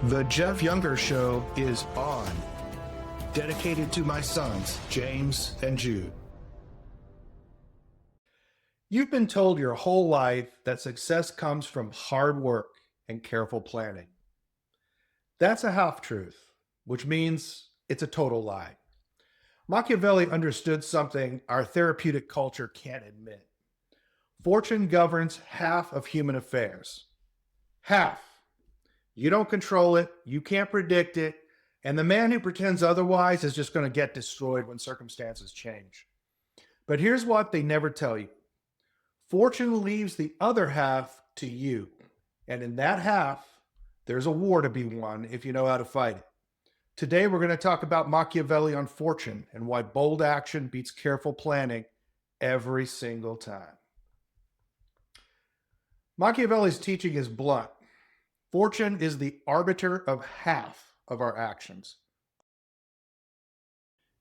The Jeff Younger Show is on. Dedicated to my sons, James and Jude. You've been told your whole life that success comes from hard work and careful planning. That's a half-truth, which means it's a total lie. Machiavelli understood something our therapeutic culture can't admit. Fortune governs half of human affairs. Half. You don't control it, you can't predict it, and the man who pretends otherwise is just going to get destroyed when circumstances change. But here's what they never tell you. Fortune leaves the other half to you, and in that half, there's a war to be won if you know how to fight it. Today, we're going to talk about Machiavelli on fortune and why bold action beats careful planning every single time. Machiavelli's teaching is blunt. Fortune is the arbiter of half of our actions.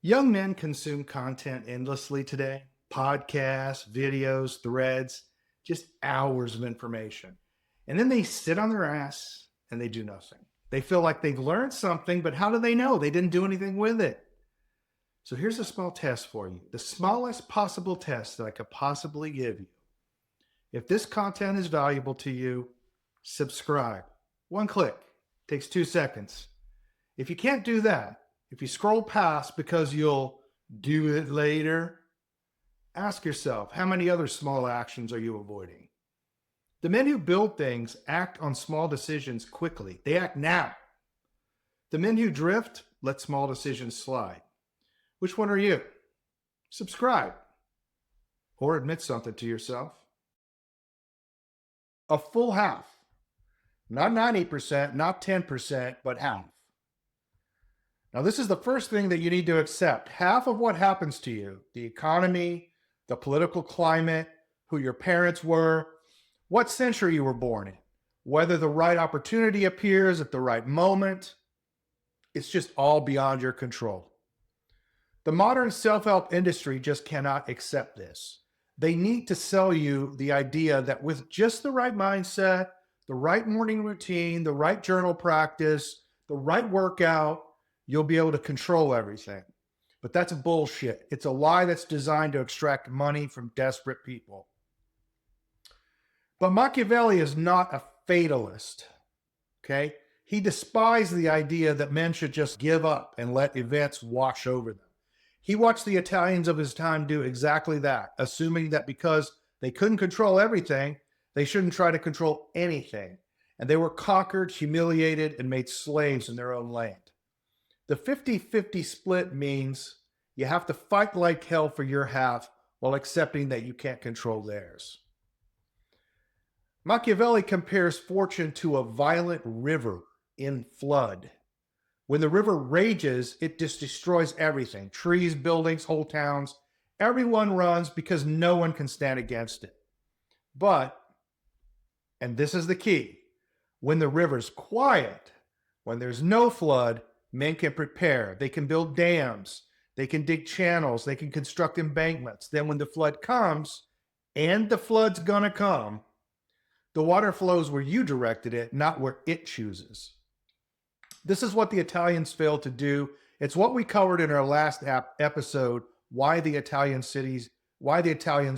Young men consume content endlessly today. Podcasts, videos, threads, just hours of information. And then they sit on their ass and they do nothing. They feel like they've learned something, but how do they know? They didn't do anything with it. So here's a small test for you. The smallest possible test that I could possibly give you. If this content is valuable to you, subscribe. One click, takes 2 seconds. If you can't do that, if you scroll past because you'll do it later, ask yourself, how many other small actions are you avoiding? The men who build things act on small decisions quickly. They act now. The men who drift let small decisions slide. Which one are you? Subscribe. Or admit something to yourself. A full half. Not 90%, not 10%, but half. Now, this is the first thing that you need to accept. Half of what happens to you, the economy, the political climate, who your parents were, what century you were born in, whether the right opportunity appears at the right moment, it's just all beyond your control. The modern self-help industry just cannot accept this. They need to sell you the idea that with just the right mindset, the right morning routine, the right journal practice, the right workout, you'll be able to control everything. But that's bullshit. It's a lie that's designed to extract money from desperate people. But Machiavelli is not a fatalist, okay? He despised the idea that men should just give up and let events wash over them. He watched the Italians of his time do exactly that, assuming that because they couldn't control everything, they shouldn't try to control anything. And they were conquered, humiliated, and made slaves in their own land. The 50-50 split means you have to fight like hell for your half while accepting that you can't control theirs. Machiavelli compares fortune to a violent river in flood. When the river rages, it just destroys everything. Trees, buildings, whole towns. Everyone runs because no one can stand against it. But, and this is the key, when the river's quiet, when there's no flood, men can prepare. They can build dams. They can dig channels. They can construct embankments. Then when the flood comes, and the flood's gonna come, the water flows where you directed it, not where it chooses. This is what the Italians failed to do. It's what we covered in our last episode, why the Italians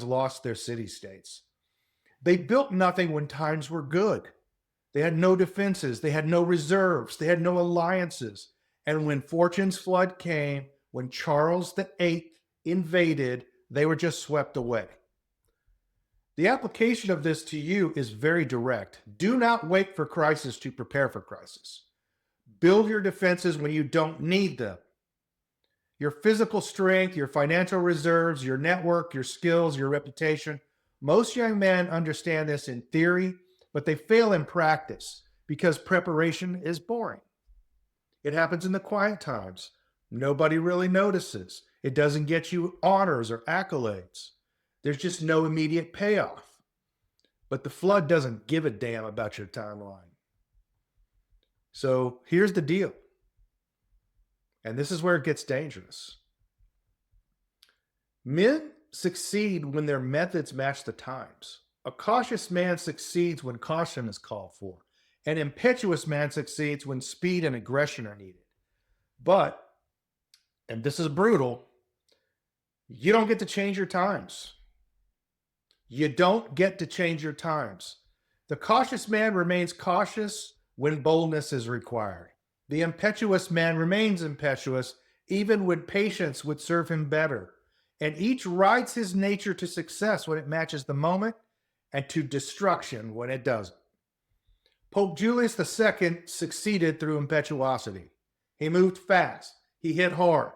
lost their city-states. They built nothing when times were good. They had no defenses. They had no reserves. They had no alliances. And when fortune's flood came, when Charles VIII invaded, they were just swept away. The application of this to you is very direct. Do not wait for crisis to prepare for crisis. Build your defenses when you don't need them. Your physical strength, your financial reserves, your network, your skills, your reputation. Most young men understand this in theory, but they fail in practice because preparation is boring. It happens in the quiet times. Nobody really notices. It doesn't get you honors or accolades. There's just no immediate payoff. But the flood doesn't give a damn about your timeline. So here's the deal. And this is where it gets dangerous. Men succeed when their methods match the times. A cautious man succeeds when caution is called for. An impetuous man succeeds when speed and aggression are needed. But, and this is brutal, you don't get to change your times. You don't get to change your times. The cautious man remains cautious when boldness is required. The impetuous man remains impetuous even when patience would serve him better. And each rides his nature to success when it matches the moment and to destruction when it doesn't. Pope Julius II succeeded through impetuosity. He moved fast. He hit hard.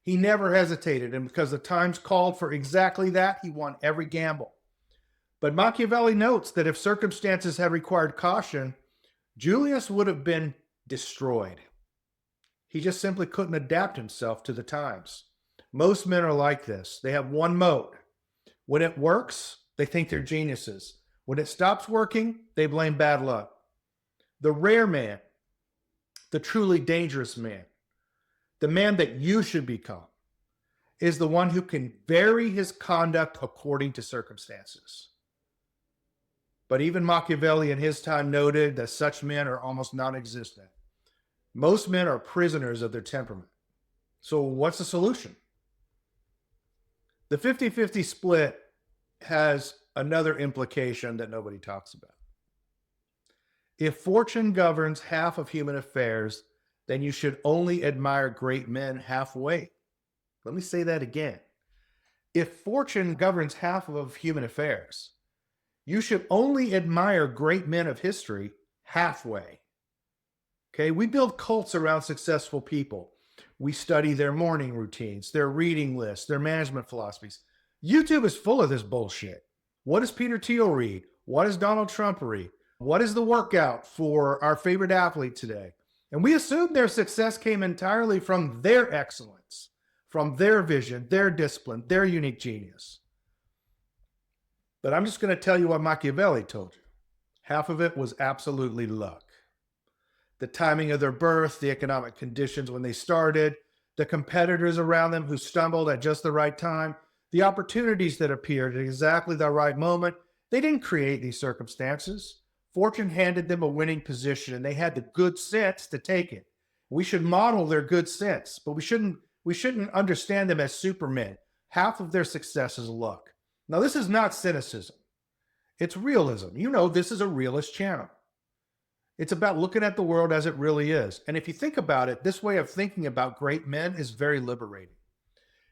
He never hesitated, and because the times called for exactly that, he won every gamble. But Machiavelli notes that if circumstances had required caution, Julius would have been destroyed. He just simply couldn't adapt himself to the times. Most men are like this. They have one mode. When it works, they think they're geniuses. When it stops working, they blame bad luck. The rare man, the truly dangerous man, the man that you should become, is the one who can vary his conduct according to circumstances. But even Machiavelli in his time noted that such men are almost non-existent. Most men are prisoners of their temperament. So what's the solution? The 50-50 split has another implication that nobody talks about. If fortune governs half of human affairs, then you should only admire great men halfway. Let me say that again. If fortune governs half of human affairs, you should only admire great men of history halfway. Okay, we build cults around successful people. We study their morning routines, their reading lists, their management philosophies. YouTube is full of this bullshit. What does Peter Thiel read? What does Donald Trump read? What is the workout for our favorite athlete today? And we assume their success came entirely from their excellence, from their vision, their discipline, their unique genius. But I'm just going to tell you what Machiavelli told you. Half of it was absolutely luck. The timing of their birth, the economic conditions when they started, the competitors around them who stumbled at just the right time, the opportunities that appeared at exactly the right moment. They didn't create these circumstances. Fortune handed them a winning position, and they had the good sense to take it. We should model their good sense, but we shouldn't understand them as supermen. Half of their success is luck. Now, this is not cynicism. It's realism. You know, this is a realist channel. It's about looking at the world as it really is. And if you think about it, this way of thinking about great men is very liberating.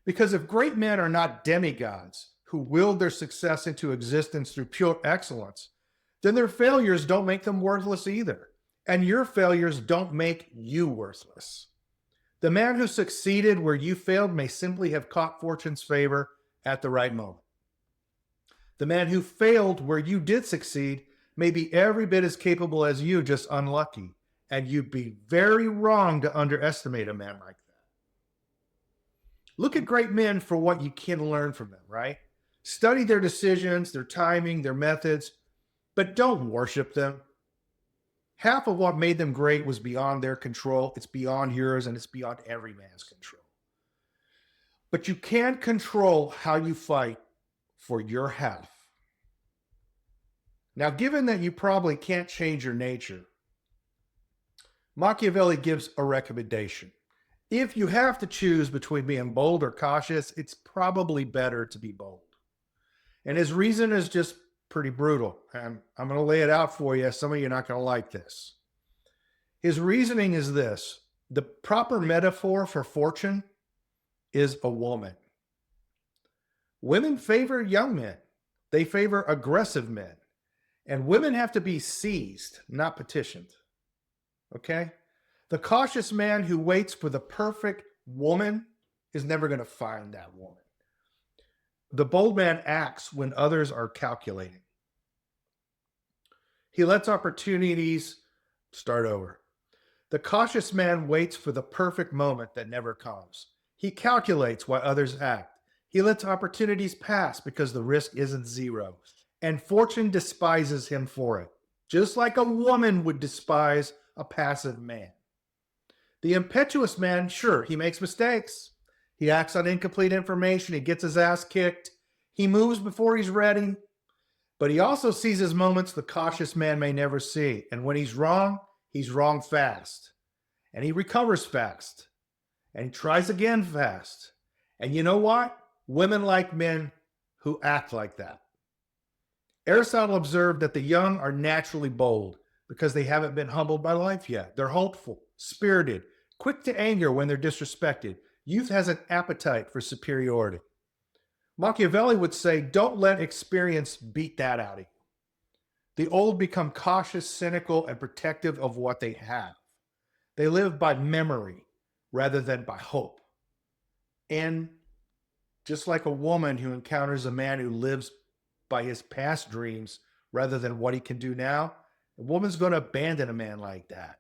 Because if great men are not demigods who willed their success into existence through pure excellence, then their failures don't make them worthless either. And your failures don't make you worthless. The man who succeeded where you failed may simply have caught fortune's favor at the right moment. The man who failed where you did succeed may be every bit as capable as you, just unlucky. And you'd be very wrong to underestimate a man like that. Look at great men for what you can learn from them, right? Study their decisions, their timing, their methods, but don't worship them. Half of what made them great was beyond their control. It's beyond yours, and it's beyond every man's control. But you can control how you fight for your half. Now, given that you probably can't change your nature, Machiavelli gives a recommendation. If you have to choose between being bold or cautious, it's probably better to be bold. And his reason is just pretty brutal. And I'm going to lay it out for you. Some of you are not going to like this. His reasoning is this. The proper metaphor for fortune is a woman. Women favor young men. They favor aggressive men. And women have to be seized, not petitioned. Okay? The cautious man who waits for the perfect woman is never going to find that woman. The bold man acts when others are calculating. He lets opportunities start over. The cautious man waits for the perfect moment that never comes. He calculates while others act. He lets opportunities pass because the risk isn't zero. And fortune despises him for it, just like a woman would despise a passive man. The impetuous man, sure, he makes mistakes. He acts on incomplete information. He gets his ass kicked. He moves before he's ready. But he also seizes moments the cautious man may never see. And when he's wrong fast. And he recovers fast. And he tries again fast. And you know what? Women like men who act like that. Aristotle observed that the young are naturally bold because they haven't been humbled by life yet. They're hopeful, spirited, quick to anger when they're disrespected. Youth has an appetite for superiority. Machiavelli would say, don't let experience beat that out of you. The old become cautious, cynical, and protective of what they have. They live by memory rather than by hope. And just like a woman who encounters a man who lives by his past dreams rather than what he can do now, a woman's going to abandon a man like that.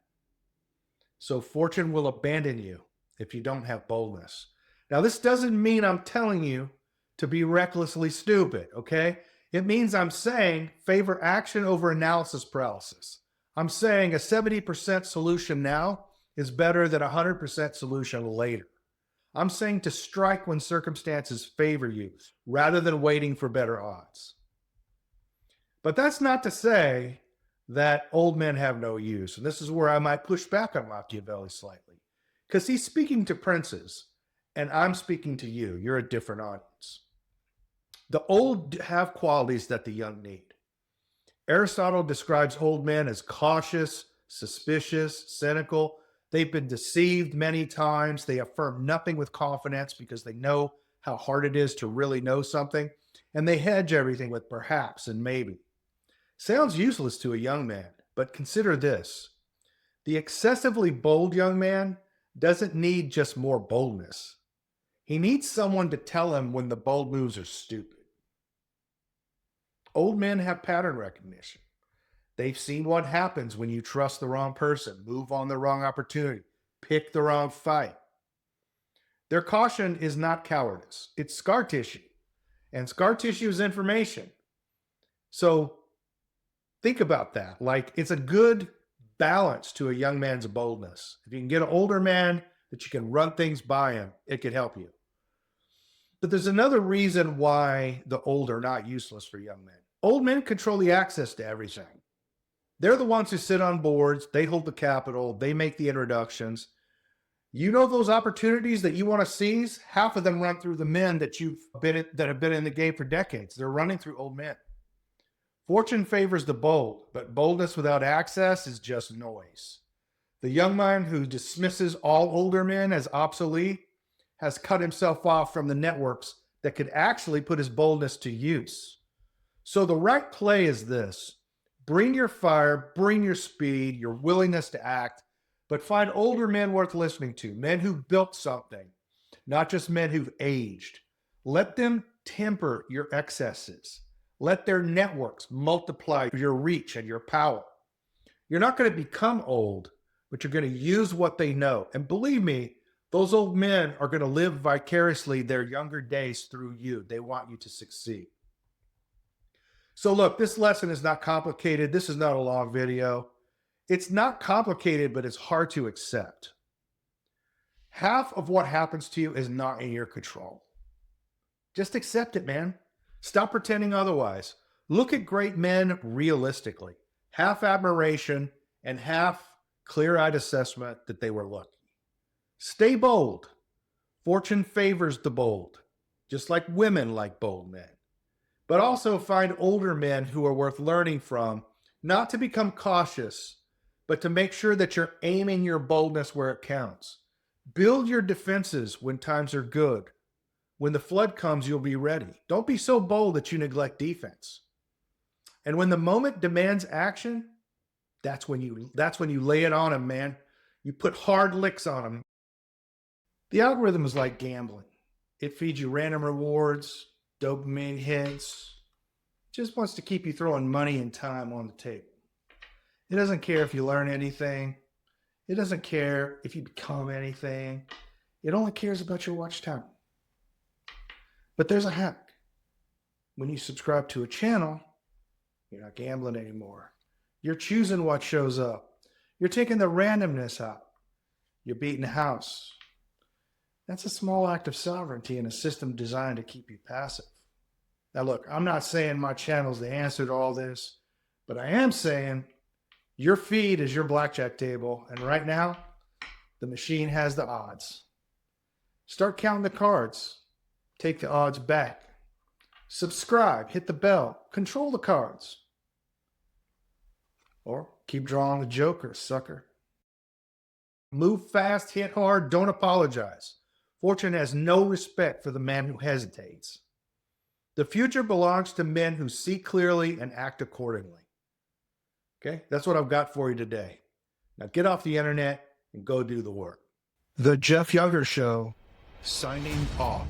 So fortune will abandon you if you don't have boldness. Now, this doesn't mean I'm telling you to be recklessly stupid, okay? It means I'm saying favor action over analysis paralysis. I'm saying a 70% solution now is better than a 100% solution later. I'm saying to strike when circumstances favor you rather than waiting for better odds. But that's not to say that old men have no use. And this is where I might push back on Machiavelli slightly, because he's speaking to princes and I'm speaking to you. You're a different audience. The old have qualities that the young need. Aristotle describes old men as cautious, suspicious, cynical. They've been deceived many times. They affirm nothing with confidence because they know how hard it is to really know something. And they hedge everything with perhaps and maybe. Sounds useless to a young man, but consider this. The excessively bold young man doesn't need just more boldness. He needs someone to tell him when the bold moves are stupid. Old men have pattern recognition. They've seen what happens when you trust the wrong person, move on the wrong opportunity, pick the wrong fight. Their caution is not cowardice. It's scar tissue. And scar tissue is information. So think about that. Like, it's a good balance to a young man's boldness. If you can get an older man that you can run things by him, it could help you. But there's another reason why the old are not useless for young men. Old men control the access to everything. They're the ones who sit on boards. They hold the capital. They make the introductions. You know, those opportunities that you want to seize, half of them run through the men that have been in the game for decades. They're running through old men. Fortune favors the bold, but boldness without access is just noise. The young man who dismisses all older men as obsolete has cut himself off from the networks that could actually put his boldness to use. So the right play is this. Bring your fire, bring your speed, your willingness to act, but find older men worth listening to, men who've built something, not just men who've aged. Let them temper your excesses. Let their networks multiply your reach and your power. You're not going to become old, but you're going to use what they know. And believe me, those old men are going to live vicariously their younger days through you. They want you to succeed. So look, this lesson is not complicated. This is not a long video. It's not complicated, but it's hard to accept. Half of what happens to you is not in your control. Just accept it, man. Stop pretending otherwise. Look at great men realistically. Half admiration and half clear-eyed assessment that they were lucky. Stay bold. Fortune favors the bold, just like women like bold men. But also find older men who are worth learning from, not to become cautious, but to make sure that you're aiming your boldness where it counts. Build your defenses when times are good. When the flood comes, you'll be ready. Don't be so bold that you neglect defense. And when the moment demands action, that's when you lay it on them, man. You put hard licks on them. The algorithm is like gambling. It feeds you random rewards, dopamine hits. It just wants to keep you throwing money and time on the table. It doesn't care if you learn anything. It doesn't care if you become anything. It only cares about your watch time. But there's a hack. When you subscribe to a channel, you're not gambling anymore. You're choosing what shows up. You're taking the randomness out. You're beating the house. That's a small act of sovereignty in a system designed to keep you passive. Now, look, I'm not saying my channel's the answer to all this, but I am saying your feed is your blackjack table. And right now, the machine has the odds. Start counting the cards. Take the odds back. Subscribe, hit the bell, control the cards. Or keep drawing the joker, sucker. Move fast, hit hard, don't apologize. Fortune has no respect for the man who hesitates. The future belongs to men who see clearly and act accordingly. Okay, that's what I've got for you today. Now get off the internet and go do the work. The Jeff Younger Show, signing off.